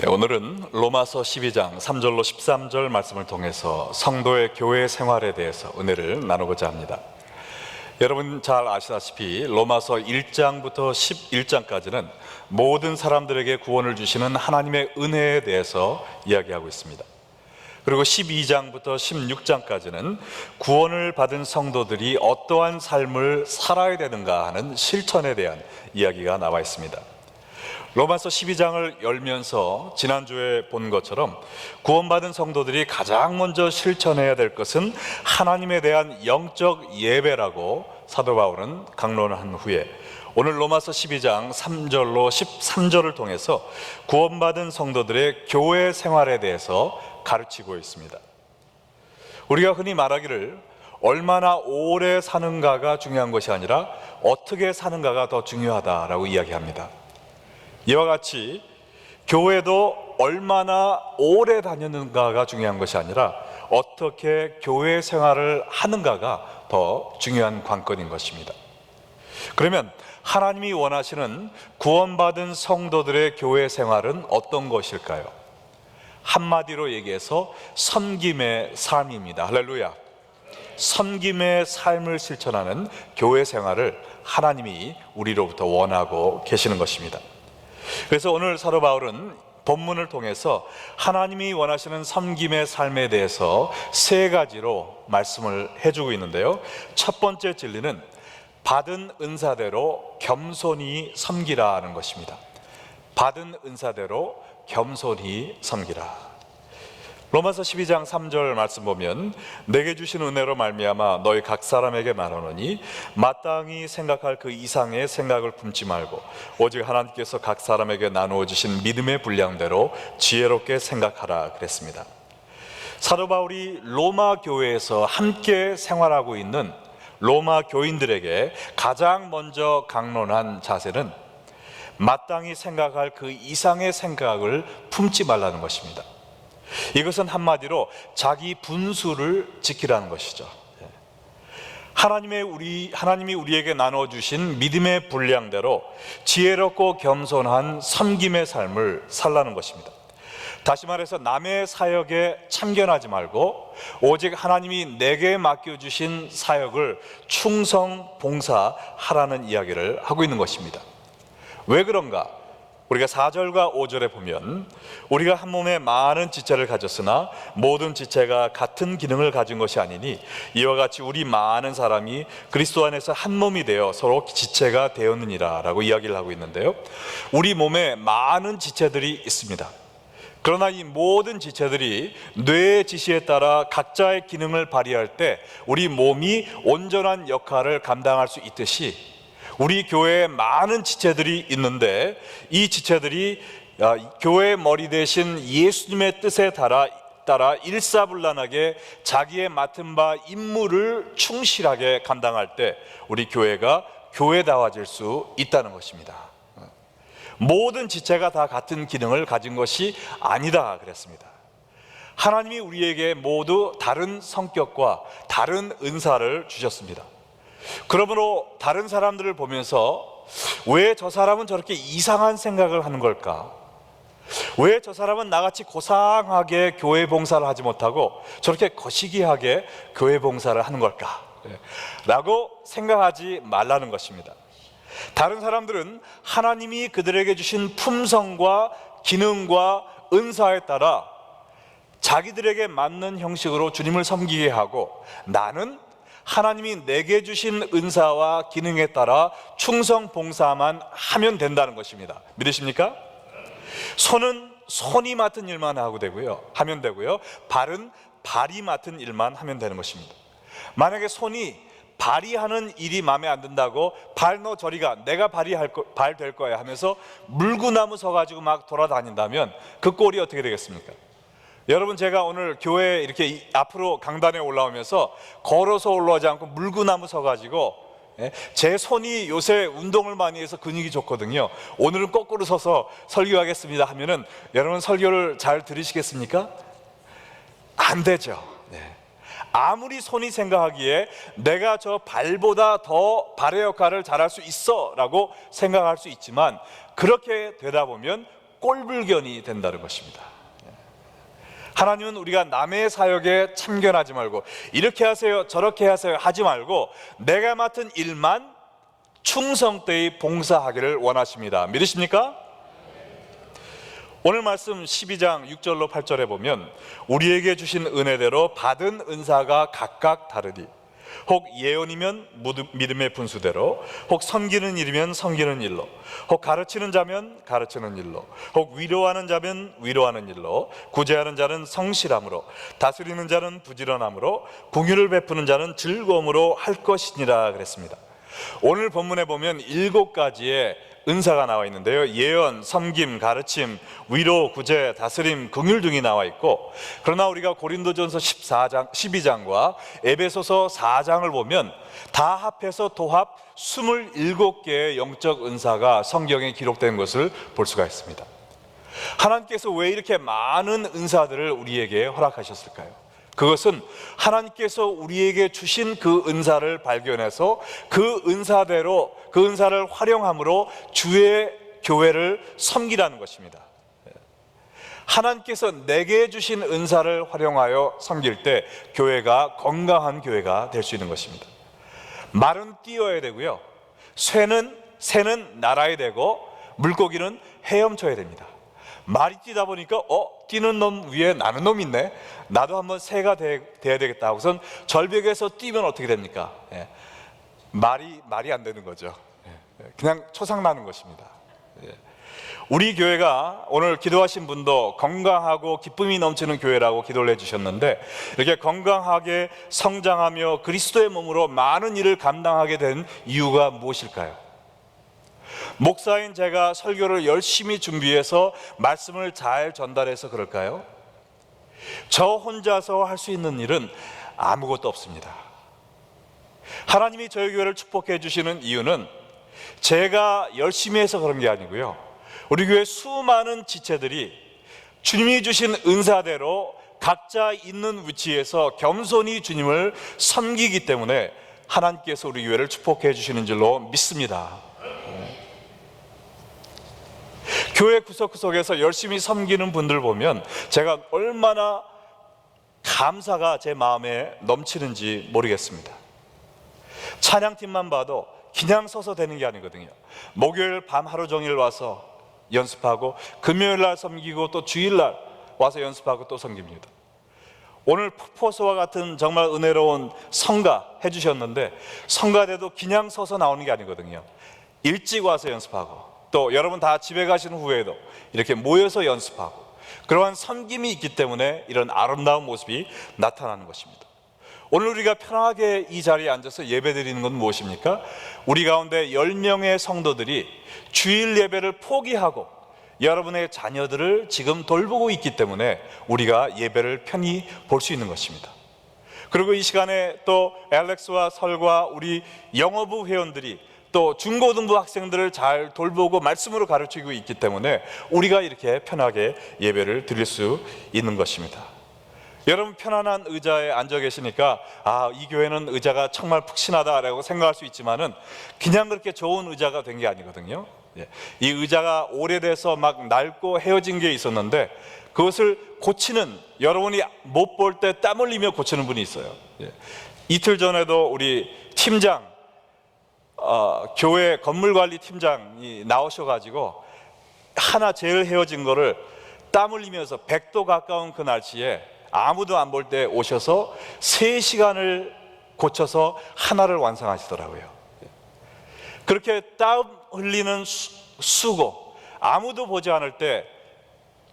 네, 오늘은 로마서 12장 3절로 13절 말씀을 통해서 성도의 교회 생활에 대해서 은혜를 나누고자 합니다. 여러분 잘 아시다시피 로마서 1장부터 11장까지는 모든 사람들에게 구원을 주시는 하나님의 은혜에 대해서 이야기하고 있습니다. 그리고 12장부터 16장까지는 구원을 받은 성도들이 어떠한 삶을 살아야 되는가 하는 실천에 대한 이야기가 나와 있습니다. 로마서 12장을 열면서 지난주에 본 것처럼 구원받은 성도들이 가장 먼저 실천해야 될 것은 하나님에 대한 영적 예배라고 사도 바울은 강론을 한 후에 오늘 로마서 12장 3절로 13절을 통해서 구원받은 성도들의 교회 생활에 대해서 가르치고 있습니다. 우리가 흔히 말하기를 얼마나 오래 사는가가 중요한 것이 아니라 어떻게 사는가가 더 중요하다라고 이야기합니다. 이와 같이 교회도 얼마나 오래 다녔는가가 중요한 것이 아니라 어떻게 교회 생활을 하는가가 더 중요한 관건인 것입니다. 그러면 하나님이 원하시는 구원받은 성도들의 교회 생활은 어떤 것일까요? 한마디로 얘기해서 섬김의 삶입니다. 할렐루야. 섬김의 삶을 실천하는 교회 생활을 하나님이 우리로부터 원하고 계시는 것입니다. 그래서 오늘 사도 바울은 본문을 통해서 하나님이 원하시는 섬김의 삶에 대해서 세 가지로 말씀을 해주고 있는데요. 첫 번째 진리는 받은 은사대로 겸손히 섬기라는 것입니다. 받은 은사대로 겸손히 섬기라. 로마서 12장 3절 말씀 보면 내게 주신 은혜로 말미암아 너희 각 사람에게 말하노니 마땅히 생각할 그 이상의 생각을 품지 말고 오직 하나님께서 각 사람에게 나누어 주신 믿음의 분량대로 지혜롭게 생각하라 그랬습니다. 사도 바울이 로마 교회에서 함께 생활하고 있는 로마 교인들에게 가장 먼저 강론한 자세는 마땅히 생각할 그 이상의 생각을 품지 말라는 것입니다. 이것은 한마디로 자기 분수를 지키라는 것이죠. 하나님이 우리에게 나눠주신 믿음의 분량대로 지혜롭고 겸손한 섬김의 삶을 살라는 것입니다. 다시 말해서 남의 사역에 참견하지 말고 오직 하나님이 내게 맡겨주신 사역을 충성 봉사하라는 이야기를 하고 있는 것입니다. 왜 그런가? 우리가 4절과 5절에 보면 우리가 한 몸에 많은 지체를 가졌으나 모든 지체가 같은 기능을 가진 것이 아니니 이와 같이 우리 많은 사람이 그리스도 안에서 한 몸이 되어 서로 지체가 되었느니라 라고 이야기를 하고 있는데요, 우리 몸에 많은 지체들이 있습니다. 그러나 이 모든 지체들이 뇌의 지시에 따라 각자의 기능을 발휘할 때 우리 몸이 온전한 역할을 감당할 수 있듯이 우리 교회에 많은 지체들이 있는데 이 지체들이 교회의 머리 대신 예수님의 뜻에 따라 일사불란하게 자기의 맡은 바 임무를 충실하게 감당할 때 우리 교회가 교회다워질 수 있다는 것입니다. 모든 지체가 다 같은 기능을 가진 것이 아니다 그랬습니다. 하나님이 우리에게 모두 다른 성격과 다른 은사를 주셨습니다. 그러므로 다른 사람들을 보면서 왜 저 사람은 저렇게 이상한 생각을 하는 걸까? 왜 저 사람은 나같이 고상하게 교회 봉사를 하지 못하고 저렇게 거시기하게 교회 봉사를 하는 걸까? 라고 생각하지 말라는 것입니다. 다른 사람들은 하나님이 그들에게 주신 품성과 기능과 은사에 따라 자기들에게 맞는 형식으로 주님을 섬기게 하고 나는 하나님이 내게 주신 은사와 기능에 따라 충성 봉사만 하면 된다는 것입니다. 믿으십니까? 손은 손이 맡은 일만 하면 되고요. 발은 발이 맡은 일만 하면 되는 것입니다. 만약에 손이 발이 하는 일이 마음에 안 든다고 발 너 저리 가, 내가 발 될 거야 하면서 물구나무 서가지고 막 돌아다닌다면 그 꼴이 어떻게 되겠습니까? 여러분, 제가 오늘 교회에 이렇게 앞으로 강단에 올라오면서 걸어서 올라오지 않고 물구나무 서가지고 제 손이 요새 운동을 많이 해서 근육이 좋거든요. 오늘은 거꾸로 서서 설교하겠습니다 하면은 여러분 설교를 잘 들으시겠습니까? 안 되죠. 아무리 손이 생각하기에 내가 저 발보다 더 발의 역할을 잘할 수 있어 라고 생각할 수 있지만 그렇게 되다 보면 꼴불견이 된다는 것입니다. 하나님은 우리가 남의 사역에 참견하지 말고 이렇게 하세요 저렇게 하세요 하지 말고 내가 맡은 일만 충성되이 봉사하기를 원하십니다. 믿으십니까? 오늘 말씀 12장 6절로 8절에 보면 우리에게 주신 은혜대로 받은 은사가 각각 다르니 혹 예언이면 믿음의 분수대로, 혹 섬기는 일이면 섬기는 일로, 혹 가르치는 자면 가르치는 일로, 혹 위로하는 자면 위로하는 일로, 구제하는 자는 성실함으로, 다스리는 자는 부지런함으로, 긍휼을 베푸는 자는 즐거움으로 할 것이니라 그랬습니다. 오늘 본문에 보면 7가지의 은사가 나와 있는데요, 예언, 섬김, 가르침, 위로, 구제, 다스림, 긍휼 등이 나와 있고, 그러나 우리가 고린도전서 12장과 에베소서 4장을 보면 다 합해서 도합 27개의 영적 은사가 성경에 기록된 것을 볼 수가 있습니다. 하나님께서 왜 이렇게 많은 은사들을 우리에게 허락하셨을까요? 그것은 하나님께서 우리에게 주신 그 은사를 발견해서 그 은사대로 그 은사를 활용함으로 주의 교회를 섬기라는 것입니다. 하나님께서 내게 주신 은사를 활용하여 섬길 때 교회가 건강한 교회가 될 수 있는 것입니다. 말은 뛰어야 되고요, 새는 날아야 되고 물고기는 헤엄쳐야 됩니다. 말이 뛰다 보니까 뛰는 놈 위에 나는 놈 있네, 나도 한번 새가 돼야 되겠다 하고선 절벽에서 뛰면 어떻게 됩니까? 말이 안 되는 거죠. 그냥 초상나는 것입니다. 우리 교회가 오늘 기도하신 분도 건강하고 기쁨이 넘치는 교회라고 기도를 해주셨는데, 이렇게 건강하게 성장하며 그리스도의 몸으로 많은 일을 감당하게 된 이유가 무엇일까요? 목사인 제가 설교를 열심히 준비해서 말씀을 잘 전달해서 그럴까요? 저 혼자서 할 수 있는 일은 아무것도 없습니다. 하나님이 저희 교회를 축복해 주시는 이유는 제가 열심히 해서 그런 게 아니고요, 우리 교회 수많은 지체들이 주님이 주신 은사대로 각자 있는 위치에서 겸손히 주님을 섬기기 때문에 하나님께서 우리 교회를 축복해 주시는 줄로 믿습니다. 교회 구석구석에서 열심히 섬기는 분들 보면 제가 얼마나 감사가 제 마음에 넘치는지 모르겠습니다. 찬양팀만 봐도 그냥 서서 되는 게 아니거든요. 목요일 밤 하루 종일 와서 연습하고, 금요일 날 섬기고, 또 주일날 와서 연습하고 또 섬깁니다. 오늘 푸포스와 같은 정말 은혜로운 성가 해주셨는데, 성가대도 그냥 서서 나오는 게 아니거든요. 일찍 와서 연습하고, 또 여러분 다 집에 가신 후에도 이렇게 모여서 연습하고, 그러한 섬김이 있기 때문에 이런 아름다운 모습이 나타나는 것입니다. 오늘 우리가 편하게 이 자리에 앉아서 예배 드리는 건 무엇입니까? 우리 가운데 10명의 성도들이 주일 예배를 포기하고 여러분의 자녀들을 지금 돌보고 있기 때문에 우리가 예배를 편히 볼 수 있는 것입니다. 그리고 이 시간에 또 알렉스와 설과 우리 영어부 회원들이 또 중고등부 학생들을 잘 돌보고 말씀으로 가르치고 있기 때문에 우리가 이렇게 편하게 예배를 드릴 수 있는 것입니다. 여러분 편안한 의자에 앉아 계시니까 이 교회는 의자가 정말 푹신하다라고 생각할 수 있지만은 그냥 그렇게 좋은 의자가 된 게 아니거든요. 이 의자가 오래돼서 막 낡고 헤어진 게 있었는데 그것을 고치는, 여러분이 못 볼 때 땀 흘리며 고치는 분이 있어요. 이틀 전에도 우리 팀장, 교회 건물관리 팀장이 나오셔가지고 하나 제일 헤어진 거를 땀 흘리면서 100도 가까운 그 날씨에 아무도 안 볼 때 오셔서 3시간을 고쳐서 하나를 완성하시더라고요. 그렇게 땀 흘리는 수고, 아무도 보지 않을 때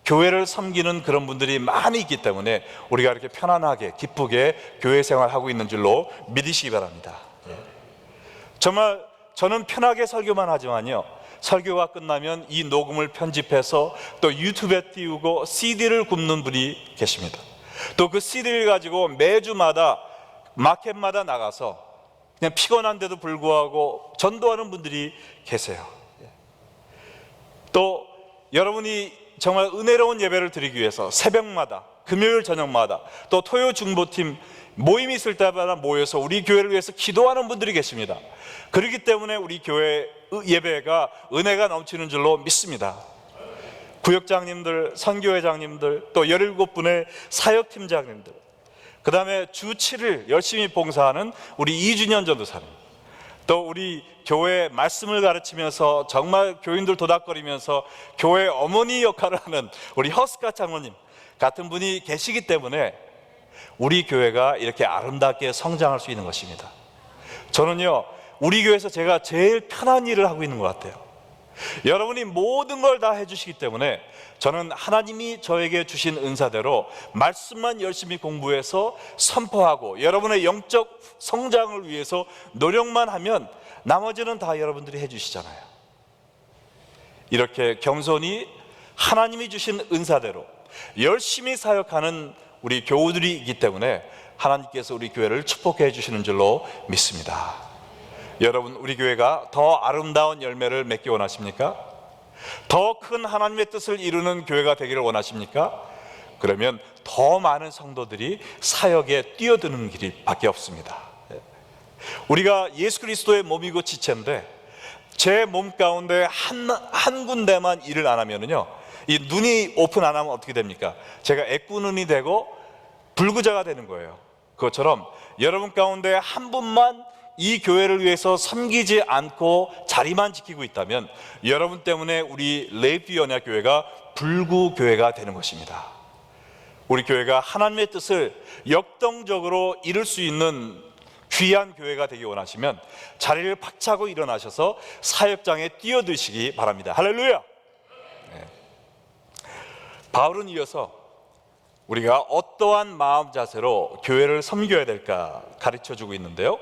교회를 섬기는 그런 분들이 많이 있기 때문에 우리가 이렇게 편안하게 기쁘게 교회 생활하고 있는 줄로 믿으시기 바랍니다. 정말 저는 편하게 설교만 하지만요, 설교가 끝나면 이 녹음을 편집해서 또 유튜브에 띄우고 CD를 굽는 분이 계십니다. 또 그 CD를 가지고 매주마다 마켓마다 나가서 그냥 피곤한데도 불구하고 전도하는 분들이 계세요. 또 여러분이 정말 은혜로운 예배를 드리기 위해서 새벽마다, 금요일 저녁마다, 또 토요 중보팀 모임이 있을 때마다 모여서 우리 교회를 위해서 기도하는 분들이 계십니다. 그렇기 때문에 우리 교회 예배가 은혜가 넘치는 줄로 믿습니다. 구역장님들, 선교회장님들, 또 17분의 사역팀장님들, 그 다음에 주 7일 열심히 봉사하는 우리 이준현 전도사님, 또 우리 교회 말씀을 가르치면서 정말 교인들 도닥거리면서 교회 어머니 역할을 하는 우리 허스카 장로님 같은 분이 계시기 때문에 우리 교회가 이렇게 아름답게 성장할 수 있는 것입니다. 저는요, 우리 교회에서 제가 제일 편한 일을 하고 있는 것 같아요. 여러분이 모든 걸 다 해주시기 때문에 저는 하나님이 저에게 주신 은사대로 말씀만 열심히 공부해서 선포하고 여러분의 영적 성장을 위해서 노력만 하면 나머지는 다 여러분들이 해주시잖아요. 이렇게 겸손히 하나님이 주신 은사대로 열심히 사역하는 우리 교우들이 있기 때문에 하나님께서 우리 교회를 축복해 주시는 줄로 믿습니다. 여러분, 우리 교회가 더 아름다운 열매를 맺기 원하십니까? 더 큰 하나님의 뜻을 이루는 교회가 되기를 원하십니까? 그러면 더 많은 성도들이 사역에 뛰어드는 길이 밖에 없습니다. 우리가 예수 그리스도의 몸이고 지체인데 제 몸 가운데 한 군데만 일을 안 하면은요, 이 눈이 오픈 안 하면 어떻게 됩니까? 제가 애꾸눈이 되고 불구자가 되는 거예요. 그것처럼 여러분 가운데 한 분만 이 교회를 위해서 섬기지 않고 자리만 지키고 있다면 여러분 때문에 우리 레이피 언약교회가 불구교회가 되는 것입니다. 우리 교회가 하나님의 뜻을 역동적으로 이룰 수 있는 귀한 교회가 되기 원하시면 자리를 박차고 일어나셔서 사역장에 뛰어드시기 바랍니다. 할렐루야! 네. 바울은 이어서 우리가 어떠한 마음 자세로 교회를 섬겨야 될까 가르쳐주고 있는데요,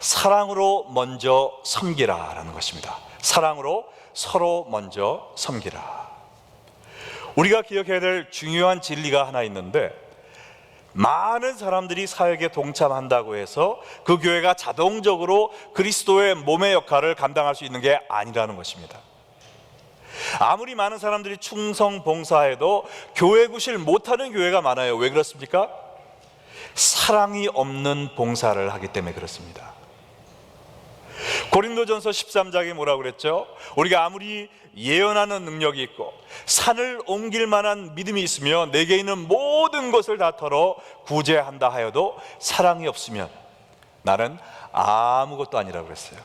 사랑으로 먼저 섬기라 라는 것입니다. 사랑으로 서로 먼저 섬기라. 우리가 기억해야 될 중요한 진리가 하나 있는데, 많은 사람들이 사역에 동참한다고 해서 그 교회가 자동적으로 그리스도의 몸의 역할을 감당할 수 있는 게 아니라는 것입니다. 아무리 많은 사람들이 충성 봉사해도 교회 구실 못하는 교회가 많아요. 왜 그렇습니까? 사랑이 없는 봉사를 하기 때문에 그렇습니다. 고린도전서 13장에 뭐라고 그랬죠? 우리가 아무리 예언하는 능력이 있고 산을 옮길 만한 믿음이 있으며 내게 있는 모든 것을 다 털어 구제한다 하여도 사랑이 없으면 나는 아무것도 아니라고 그랬어요.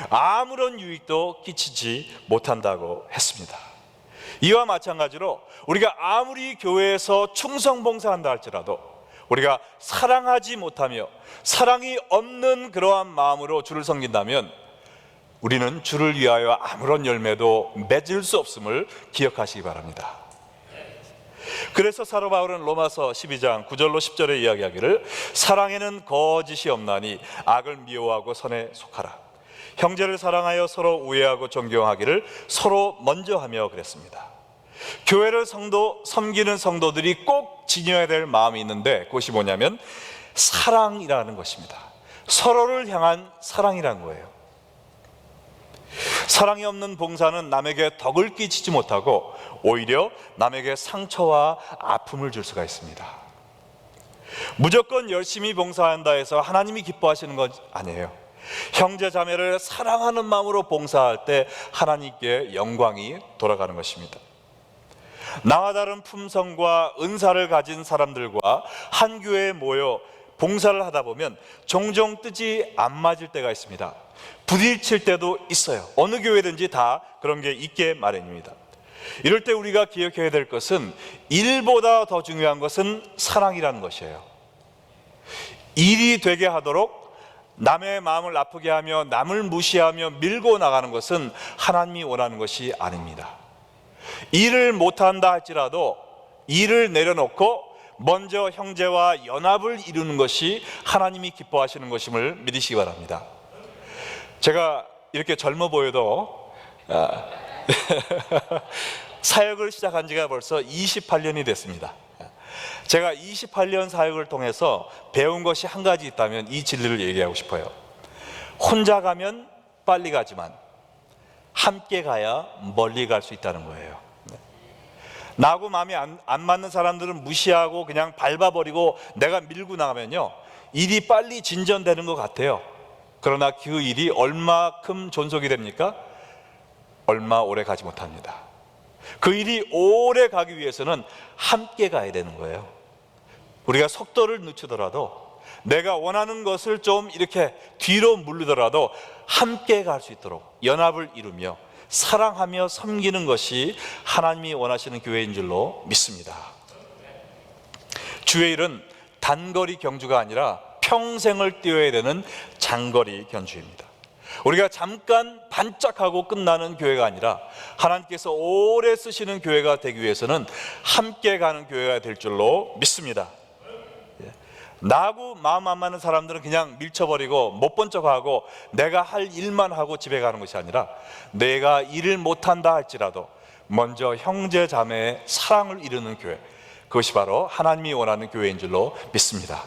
아무런 유익도 끼치지 못한다고 했습니다. 이와 마찬가지로 우리가 아무리 교회에서 충성봉사한다 할지라도 우리가 사랑하지 못하며 사랑이 없는 그러한 마음으로 주를 섬긴다면 우리는 주를 위하여 아무런 열매도 맺을 수 없음을 기억하시기 바랍니다. 그래서 사도 바울은 로마서 12장 9절로 10절에 이야기하기를 사랑에는 거짓이 없나니 악을 미워하고 선에 속하라. 형제를 사랑하여 서로 우애하고 존경하기를 서로 먼저 하며 그랬습니다. 교회를 섬기는 성도들이 꼭 지녀야 될 마음이 있는데 그것이 뭐냐면 사랑이라는 것입니다. 서로를 향한 사랑이라는 거예요. 사랑이 없는 봉사는 남에게 덕을 끼치지 못하고 오히려 남에게 상처와 아픔을 줄 수가 있습니다. 무조건 열심히 봉사한다 해서 하나님이 기뻐하시는 건 아니에요. 형제 자매를 사랑하는 마음으로 봉사할 때 하나님께 영광이 돌아가는 것입니다. 나와 다른 품성과 은사를 가진 사람들과 한 교회에 모여 봉사를 하다 보면 종종 뜻이 안 맞을 때가 있습니다. 부딪힐 때도 있어요. 어느 교회든지 다 그런 게 있게 마련입니다. 이럴 때 우리가 기억해야 될 것은 일보다 더 중요한 것은 사랑이라는 것이에요. 일이 되게 하도록 남의 마음을 아프게 하며 남을 무시하며 밀고 나가는 것은 하나님이 원하는 것이 아닙니다. 일을 못한다 할지라도 일을 내려놓고 먼저 형제와 연합을 이루는 것이 하나님이 기뻐하시는 것임을 믿으시기 바랍니다. 제가 이렇게 젊어 보여도 사역을 시작한 지가 벌써 28년이 됐습니다. 제가 28년 사역을 통해서 배운 것이 한 가지 있다면 이 진리를 얘기하고 싶어요. 혼자 가면 빨리 가지만 함께 가야 멀리 갈 수 있다는 거예요. 나하고 마음이 안 맞는 사람들은 무시하고 그냥 밟아버리고 내가 밀고 나가면요, 일이 빨리 진전되는 것 같아요. 그러나 그 일이 얼마큼 존속이 됩니까? 얼마 오래 가지 못합니다. 그 일이 오래 가기 위해서는 함께 가야 되는 거예요. 우리가 속도를 늦추더라도, 내가 원하는 것을 좀 이렇게 뒤로 물리더라도 함께 갈 수 있도록 연합을 이루며 사랑하며 섬기는 것이 하나님이 원하시는 교회인 줄로 믿습니다. 주의 일은 단거리 경주가 아니라 평생을 뛰어야 되는 장거리 경주입니다. 우리가 잠깐 반짝하고 끝나는 교회가 아니라 하나님께서 오래 쓰시는 교회가 되기 위해서는 함께 가는 교회가 될 줄로 믿습니다. 나하고 마음 안 맞는 사람들은 그냥 밀쳐버리고 못 본 척하고 내가 할 일만 하고 집에 가는 것이 아니라, 내가 일을 못한다 할지라도 먼저 형제 자매의 사랑을 이루는 교회, 그것이 바로 하나님이 원하는 교회인 줄로 믿습니다.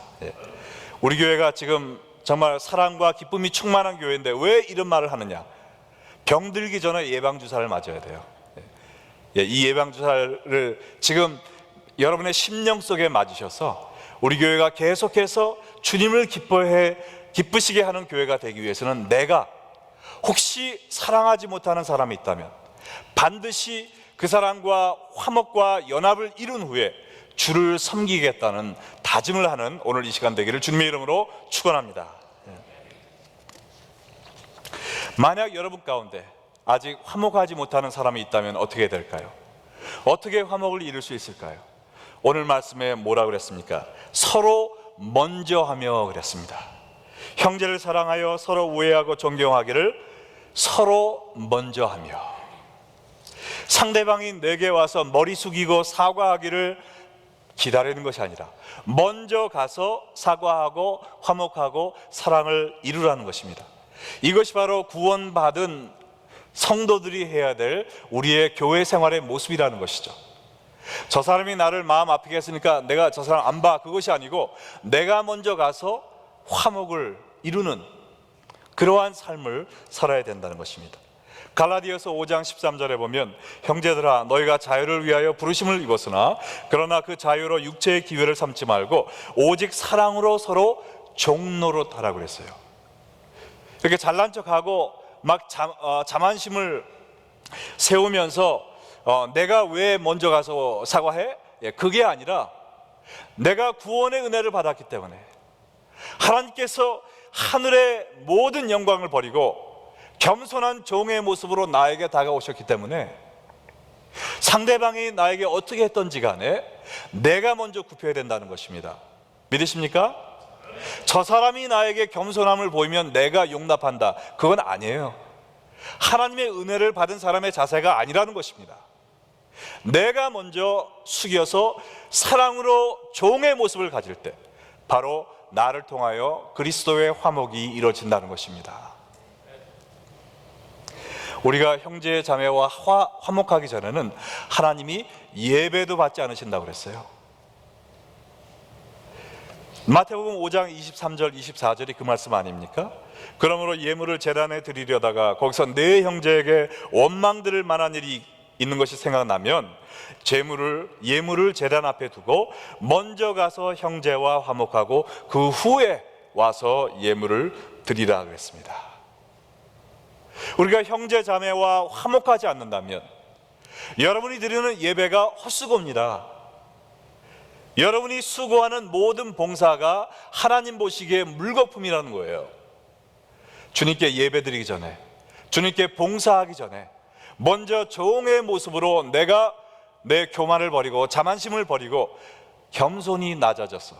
우리 교회가 지금 정말 사랑과 기쁨이 충만한 교회인데 왜 이런 말을 하느냐? 병들기 전에 예방주사를 맞아야 돼요. 이 예방주사를 지금 여러분의 심령 속에 맞으셔서 우리 교회가 계속해서 주님을 기쁘시게 하는 교회가 되기 위해서는, 내가 혹시 사랑하지 못하는 사람이 있다면 반드시 그 사람과 화목과 연합을 이룬 후에 주를 섬기겠다는 다짐을 하는 오늘 이 시간 되기를 주님의 이름으로 축원합니다. 만약 여러분 가운데 아직 화목하지 못하는 사람이 있다면 어떻게 될까요? 어떻게 화목을 이룰 수 있을까요? 오늘 말씀에 뭐라 그랬습니까? 서로 먼저 하며 그랬습니다. 형제를 사랑하여 서로 우애하고 존경하기를 서로 먼저 하며. 상대방이 내게 와서 머리 숙이고 사과하기를 기다리는 것이 아니라 먼저 가서 사과하고 화목하고 사랑을 이루라는 것입니다. 이것이 바로 구원받은 성도들이 해야 될 우리의 교회 생활의 모습이라는 것이죠. 저 사람이 나를 마음 아프게 했으니까 내가 저 사람 안 봐, 그것이 아니고 내가 먼저 가서 화목을 이루는 그러한 삶을 살아야 된다는 것입니다. 갈라디아서 5장 13절에 보면, 형제들아 너희가 자유를 위하여 부르심을 입었으나 그러나 그 자유로 육체의 기회를 삼지 말고 오직 사랑으로 서로 종노릇 하라고 그랬어요. 이렇게 잘난 척하고 막 자만심을 세우면서 내가 왜 먼저 가서 사과해? 그게 아니라, 내가 구원의 은혜를 받았기 때문에 하나님께서 하늘의 모든 영광을 버리고 겸손한 종의 모습으로 나에게 다가오셨기 때문에 상대방이 나에게 어떻게 했던지 간에 내가 먼저 굽혀야 된다는 것입니다. 믿으십니까? 저 사람이 나에게 겸손함을 보이면 내가 용납한다, 그건 아니에요. 하나님의 은혜를 받은 사람의 자세가 아니라는 것입니다. 내가 먼저 숙여서 사랑으로 종의 모습을 가질 때 바로 나를 통하여 그리스도의 화목이 이루어진다는 것입니다. 우리가 형제 자매와 화목하기 전에는 하나님이 예배도 받지 않으신다고 그랬어요. 마태복음 5장 23절 24절이 그 말씀 아닙니까? 그러므로 예물을 제단에 드리려다가 거기서 내 형제에게 원망들을 만한 일이 있는 것이 생각나면 예물을 제단 앞에 두고 먼저 가서 형제와 화목하고 그 후에 와서 예물을 드리라 그랬습니다. 우리가 형제 자매와 화목하지 않는다면 여러분이 드리는 예배가 헛수고입니다. 여러분이 수고하는 모든 봉사가 하나님 보시기에 물거품이라는 거예요. 주님께 예배드리기 전에, 주님께 봉사하기 전에 먼저 종의 모습으로 내가 내 교만을 버리고 자만심을 버리고 겸손히 낮아져서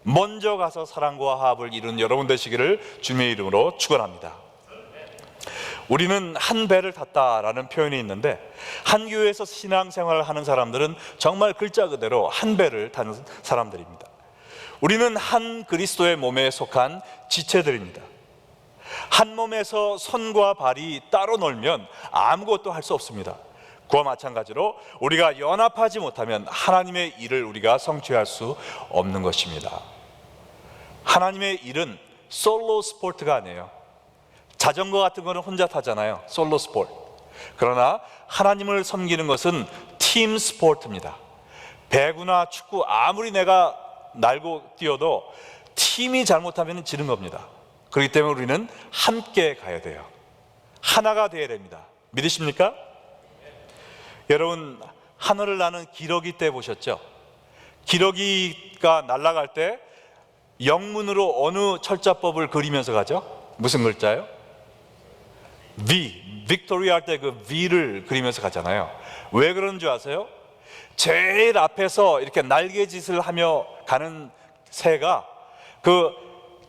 먼저 가서 사랑과 화합을 이루는 여러분 되시기를 주님의 이름으로 축원합니다. 우리는 한 배를 탔다라는 표현이 있는데, 한 교회에서 신앙생활을 하는 사람들은 정말 글자 그대로 한 배를 타는 사람들입니다. 우리는 한 그리스도의 몸에 속한 지체들입니다. 한 몸에서 손과 발이 따로 놀면 아무것도 할 수 없습니다. 그와 마찬가지로 우리가 연합하지 못하면 하나님의 일을 우리가 성취할 수 없는 것입니다. 하나님의 일은 솔로 스포츠가 아니에요. 자전거 같은 거는 혼자 타잖아요, 솔로 스포츠. 그러나 하나님을 섬기는 것은 팀 스포츠입니다. 배구나 축구 아무리 내가 날고 뛰어도 팀이 잘못하면 지는 겁니다. 그렇기 때문에 우리는 함께 가야 돼요. 하나가 되어야 됩니다. 믿으십니까? 여러분, 하늘을 나는 기러기 떼 보셨죠? 기러기가 날아갈 때 영문으로 어느 철자법을 그리면서 가죠? 무슨 글자요? V, 빅토리 할 때 그 V를 그리면서 가잖아요. 왜 그런 줄 아세요? 제일 앞에서 이렇게 날개짓을 하며 가는 새가 그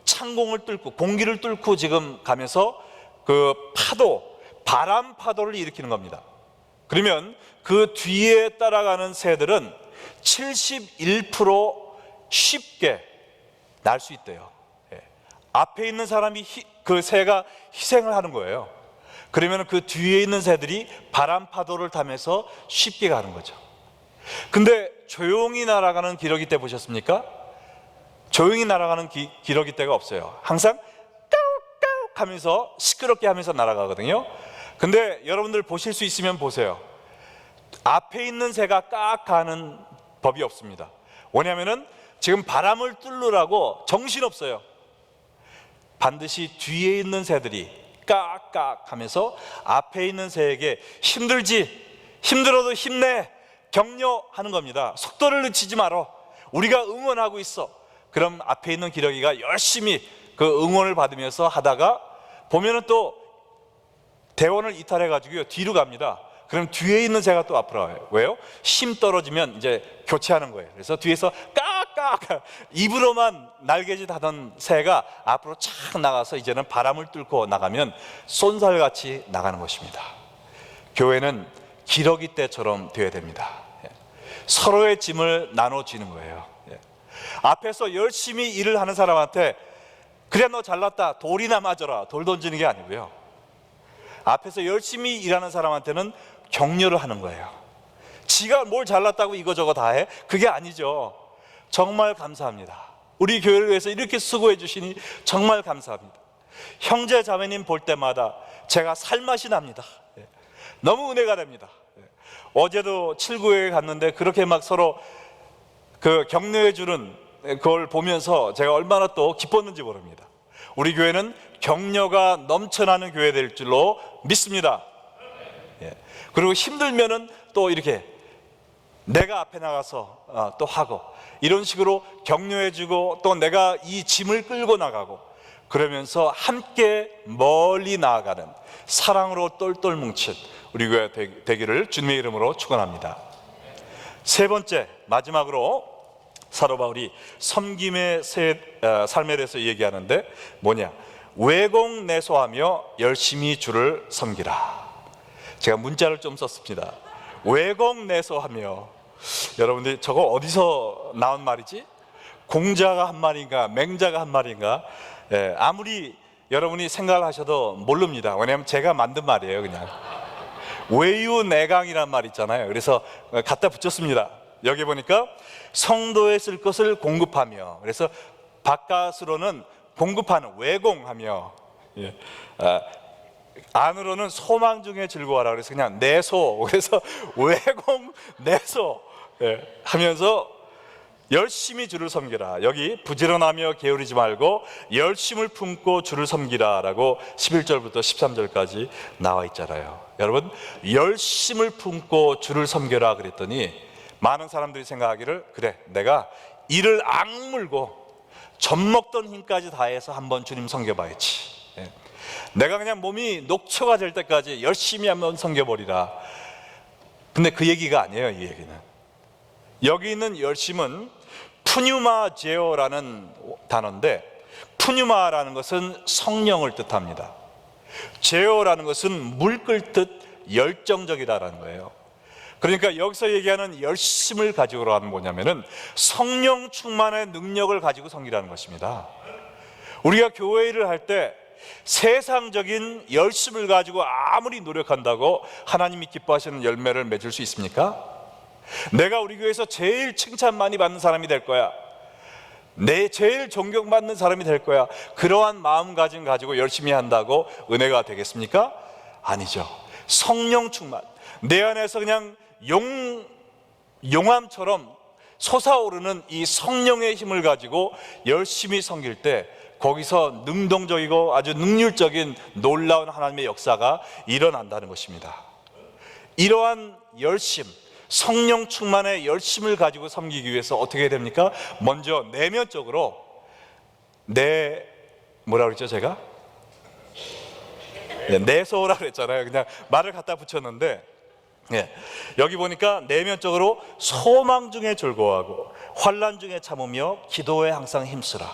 창공을 뚫고 공기를 뚫고 지금 가면서 그 파도, 바람 파도를 일으키는 겁니다. 그러면 그 뒤에 따라가는 새들은 71% 쉽게 날 수 있대요. 앞에 있는 사람이 그 새가 희생을 하는 거예요. 그러면 그 뒤에 있는 새들이 바람 파도를 타면서 쉽게 가는 거죠. 근데 조용히 날아가는 기러기 떼 보셨습니까? 조용히 날아가는 기러기 떼가 없어요. 항상 까욱까욱 하면서 시끄럽게 하면서 날아가거든요. 근데 여러분들 보실 수 있으면 보세요. 앞에 있는 새가 깍 가는 법이 없습니다. 왜냐하면 지금 바람을 뚫으라고 정신없어요. 반드시 뒤에 있는 새들이 깍깍 하면서 앞에 있는 새에게 힘들어도 힘내, 격려하는 겁니다. 속도를 늦추지 마라, 우리가 응원하고 있어. 그럼 앞에 있는 기러기가 열심히 그 응원을 받으면서 하다가 보면은 또 대원을 이탈해 가지고요 뒤로 갑니다. 그럼 뒤에 있는 새가 또 앞으로 와요. 왜요? 힘 떨어지면 이제 교체하는 거예요. 그래서 뒤에서 깍깍 입으로만 날개짓 하던 새가 앞으로 착 나가서 이제는 바람을 뚫고 나가면 쏜살같이 나가는 것입니다. 교회는 기러기 떼처럼 되어야 됩니다. 서로의 짐을 나눠주는 거예요. 앞에서 열심히 일을 하는 사람한테 그래 너 잘났다 돌이나 맞아라, 돌 던지는 게 아니고요, 앞에서 열심히 일하는 사람한테는 격려를 하는 거예요. 지가 뭘 잘났다고 이거저거 다 해? 그게 아니죠. 정말 감사합니다. 우리 교회를 위해서 이렇게 수고해 주시니 정말 감사합니다. 형제 자매님 볼 때마다 제가 살맛이 납니다. 너무 은혜가 됩니다. 어제도 7구에 갔는데 그렇게 막 서로 그 격려해 주는 그걸 보면서 제가 얼마나 또 기뻤는지 모릅니다. 우리 교회는 격려가 넘쳐나는 교회 될 줄로 믿습니다. 그리고 힘들면은 또 이렇게 내가 앞에 나가서 또 하고 이런 식으로 격려해 주고 또 내가 이 짐을 끌고 나가고 그러면서 함께 멀리 나아가는 사랑으로 똘똘 뭉친 우리 교회 되기를 주님의 이름으로 축원합니다. 세 번째, 마지막으로 사도 바울이 섬김의 삶에 대해서 얘기하는데 뭐냐? 외공내소하며 열심히 주를 섬기라. 제가 문자를 좀 썼습니다. 외공내소하며. 여러분들 저거 어디서 나온 말이지? 공자가 한 말인가 맹자가 한 말인가? 아무리 여러분이 생각을 하셔도 모릅니다. 왜냐하면 제가 만든 말이에요. 그냥 외유내강이란 말 있잖아요. 그래서 갖다 붙였습니다. 여기 보니까 성도에 쓸 것을 공급하며, 그래서 바깥으로는 공급하는, 외공하며, 안으로는 소망 중에 즐거워하라. 그래서 그냥 내소, 그래서 외공 내소 하면서 열심히 주를 섬기라. 여기 부지런하며 게으르지 말고 열심을 품고 주를 섬기라 라고 11절부터 13절까지 나와 있잖아요. 여러분, 열심을 품고 주를 섬겨라 그랬더니 많은 사람들이 생각하기를 그래 내가 이를 악물고 젖먹던 힘까지 다해서 한번 주님 섬겨봐야지, 내가 그냥 몸이 녹초가 될 때까지 열심히 한번 섬겨버리라. 근데 그 얘기가 아니에요. 이 얘기는, 여기 있는 열심은 푸뉴마제오라는 단어인데, 푸뉴마라는 것은 성령을 뜻합니다. 제오라는 것은 물 끓듯 열정적이다라는 거예요. 그러니까 여기서 얘기하는 열심을 가지고 하는 뭐냐면은 성령 충만의 능력을 가지고 섬기라는 것입니다. 우리가 교회 일을 할 때 세상적인 열심을 가지고 아무리 노력한다고 하나님이 기뻐하시는 열매를 맺을 수 있습니까? 내가 우리 교회에서 제일 칭찬 많이 받는 사람이 될 거야, 내 제일 존경받는 사람이 될 거야, 그러한 마음가짐 가지고 열심히 한다고 은혜가 되겠습니까? 아니죠. 성령 충만, 내 안에서 그냥 용암처럼 솟아오르는 이 성령의 힘을 가지고 열심히 섬길 때 거기서 능동적이고 아주 능률적인 놀라운 하나님의 역사가 일어난다는 것입니다. 이러한 열심, 성령 충만의 열심을 가지고 섬기기 위해서 어떻게 해야 됩니까? 먼저 내면적으로 뭐라 그랬죠 제가? 내소라 그랬잖아요. 그냥 말을 갖다 붙였는데, 여기 보니까 내면적으로 소망 중에 즐거워하고 환난 중에 참으며 기도에 항상 힘쓰라.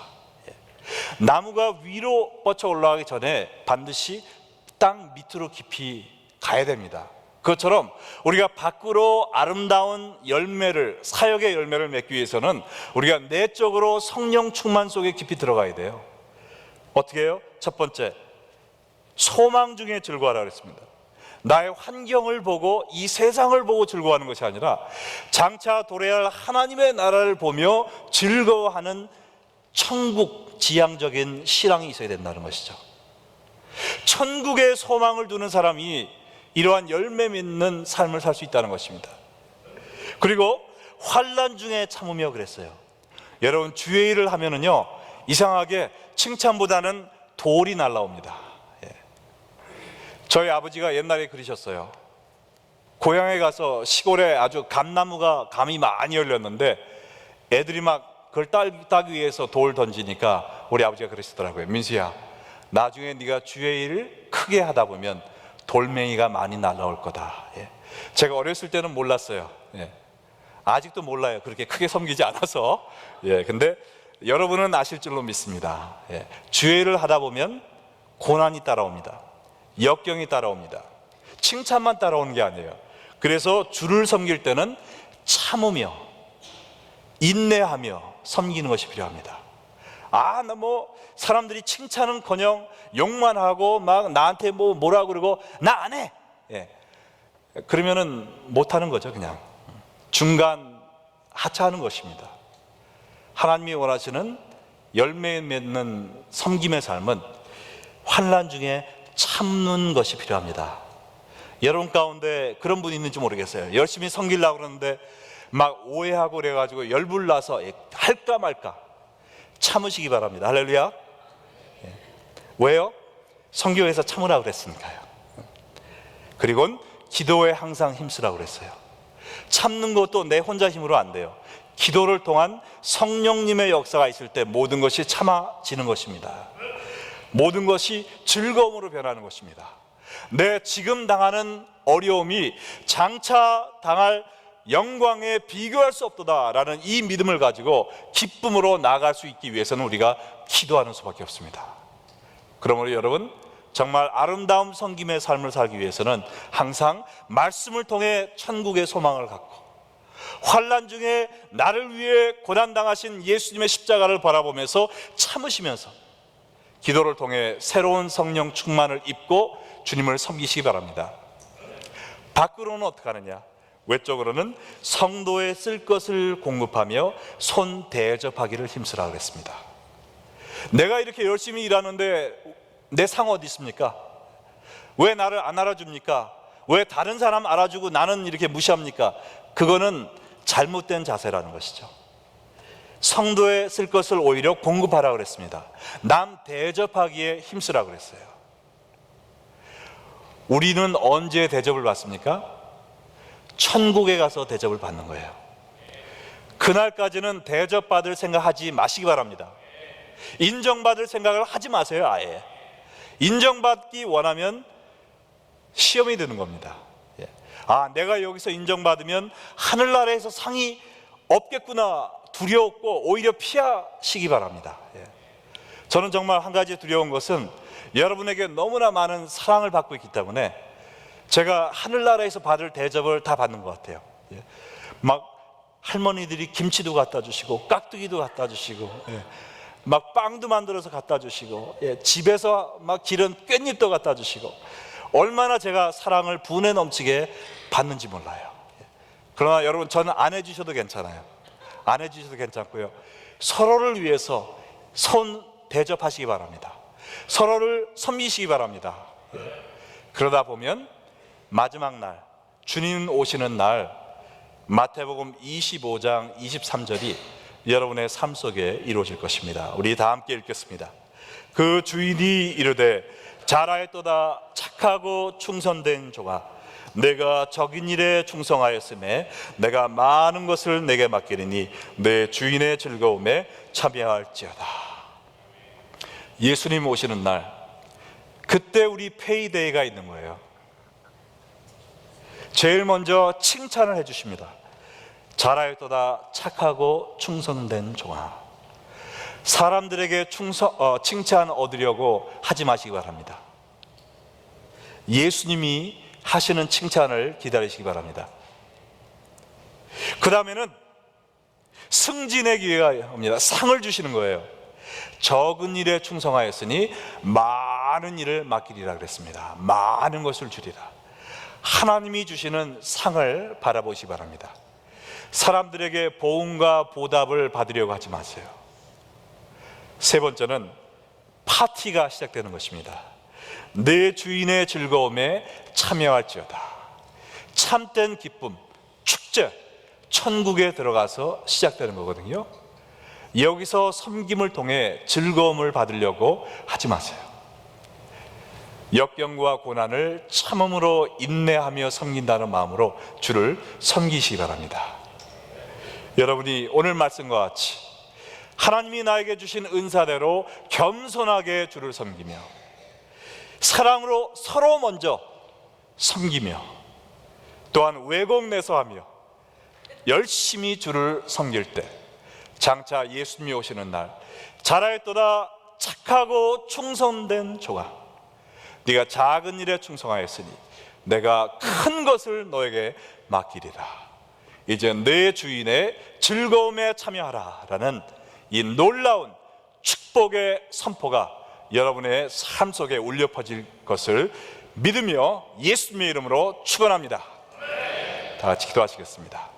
나무가 위로 뻗쳐 올라가기 전에 반드시 땅 밑으로 깊이 가야 됩니다. 그것처럼 우리가 밖으로 아름다운 열매를, 사역의 열매를 맺기 위해서는 우리가 내적으로 성령 충만 속에 깊이 들어가야 돼요. 어떻게 해요? 첫 번째, 소망 중에 즐거워하라 그랬습니다. 나의 환경을 보고 이 세상을 보고 즐거워하는 것이 아니라 장차 도래할 하나님의 나라를 보며 즐거워하는 천국 지향적인 신앙이 있어야 된다는 것이죠. 천국에 소망을 두는 사람이 이러한 열매 맺는 삶을 살 수 있다는 것입니다. 그리고 환난 중에 참으며 그랬어요. 여러분, 주의 일을 하면은요, 이상하게 칭찬보다는 돌이 날라옵니다. 저희 아버지가 옛날에 그러셨어요. 고향에 가서 시골에 아주 감이 많이 열렸는데 애들이 막 그걸 따기 위해서 돌 던지니까 우리 아버지가 그러시더라고요. 민수야, 나중에 네가 주의 일을 크게 하다 보면 돌멩이가 많이 날라올 거다. 제가 어렸을 때는 몰랐어요. 아직도 몰라요. 그렇게 크게 섬기지 않아서. 근데 여러분은 아실 줄로 믿습니다. 주의 일을 하다 보면 고난이 따라옵니다. 역경이 따라옵니다. 칭찬만 따라오는 게 아니에요. 그래서 주를 섬길 때는 참으며 인내하며 섬기는 것이 필요합니다. 나 사람들이 칭찬은커녕 욕만 하고 막 나한테 뭐라 그러고 나 안 해. 그러면은 못하는 거죠. 그냥 중간 하차하는 것입니다. 하나님이 원하시는 열매 맺는 섬김의 삶은 환난 중에 참는 것이 필요합니다. 여러분 가운데 그런 분이 있는지 모르겠어요. 열심히 섬기려고 그러는데 막 오해하고 그래가지고 열불나서 할까 말까. 참으시기 바랍니다. 할렐루야. 왜요? 선교에서 참으라고 그랬으니까요. 그리고 기도에 항상 힘쓰라고 그랬어요. 참는 것도 내 혼자 힘으로 안 돼요. 기도를 통한 성령님의 역사가 있을 때 모든 것이 참아지는 것입니다. 모든 것이 즐거움으로 변하는 것입니다. 내 지금 당하는 어려움이 장차 당할 영광에 비교할 수 없도다라는 이 믿음을 가지고 기쁨으로 나아갈 수 있기 위해서는 우리가 기도하는 수밖에 없습니다. 그러므로 여러분, 정말 아름다운 섬김의 삶을 살기 위해서는 항상 말씀을 통해 천국의 소망을 갖고 환난 중에 나를 위해 고난당하신 예수님의 십자가를 바라보면서 참으시면서 기도를 통해 새로운 성령 충만을 입고 주님을 섬기시기 바랍니다. 밖으로는 어떻게 하느냐? 외적으로는 성도에 쓸 것을 공급하며 손 대접하기를 힘쓰라 그랬습니다. 내가 이렇게 열심히 일하는데 내 상 어디 있습니까? 왜 나를 안 알아줍니까? 왜 다른 사람 알아주고 나는 이렇게 무시합니까? 그거는 잘못된 자세라는 것이죠. 성도에 쓸 것을 오히려 공급하라 그랬습니다. 남 대접하기에 힘쓰라 그랬어요. 우리는 언제 대접을 받습니까? 천국에 가서 대접을 받는 거예요. 그날까지는 대접받을 생각하지 마시기 바랍니다. 인정받을 생각을 하지 마세요. 아예 인정받기 원하면 시험이 드는 겁니다. 내가 여기서 인정받으면 하늘나라에서 상이 없겠구나 두려웠고 오히려 피하시기 바랍니다. 저는 정말 한 가지 두려운 것은 여러분에게 너무나 많은 사랑을 받고 있기 때문에 제가 하늘나라에서 받을 대접을 다 받는 것 같아요. 막 할머니들이 김치도 갖다 주시고 깍두기도 갖다 주시고 막 빵도 만들어서 갖다 주시고 집에서 막 기른 깻잎도 갖다 주시고 얼마나 제가 사랑을 분에 넘치게 받는지 몰라요. 그러나 여러분, 저는 안 해주셔도 괜찮아요. 안 해주셔도 괜찮고요. 서로를 위해서 손 대접하시기 바랍니다. 서로를 섬기시기 바랍니다. 그러다 보면 마지막 날, 주님 오시는 날, 마태복음 25장 23절이 여러분의 삶 속에 이루어질 것입니다. 우리 다 함께 읽겠습니다. 그 주인이 이르되 잘하였도다 착하고 충성된 종아, 내가 적인 일에 충성하였음에 내가 많은 것을 내게 맡기리니 내 주인의 즐거움에 참여할지어다. 예수님 오시는 날, 그때 우리 페이데이가 있는 거예요. 제일 먼저 칭찬을 해주십니다. 잘하였도다 착하고 충성된 종아. 사람들에게 칭찬 얻으려고 하지 마시기 바랍니다. 예수님이 하시는 칭찬을 기다리시기 바랍니다. 그 다음에는 승진의 기회가 옵니다. 상을 주시는 거예요. 적은 일에 충성하였으니 많은 일을 맡기리라 그랬습니다. 많은 것을 주리라. 하나님이 주시는 상을 바라보시기 바랍니다. 사람들에게 보응과 보답을 받으려고 하지 마세요. 세 번째는 파티가 시작되는 것입니다. 내 주인의 즐거움에 참여할지어다. 참된 기쁨, 축제, 천국에 들어가서 시작되는 거거든요. 여기서 섬김을 통해 즐거움을 받으려고 하지 마세요. 역경과 고난을 참음으로 인내하며 섬긴다는 마음으로 주를 섬기시기 바랍니다. 여러분이 오늘 말씀과 같이 하나님이 나에게 주신 은사대로 겸손하게 주를 섬기며 사랑으로 서로 먼저 섬기며 또한 외공내서하며 열심히 주를 섬길 때 장차 예수님이 오시는 날, 잘하였도다 착하고 충성된 종아, 네가 작은 일에 충성하였으니 내가 큰 것을 너에게 맡기리라. 이제 내 주인의 즐거움에 참여하라 라는 이 놀라운 축복의 선포가 여러분의 삶 속에 울려 퍼질 것을 믿으며 예수님의 이름으로 축원합니다. 다 같이 기도하시겠습니다.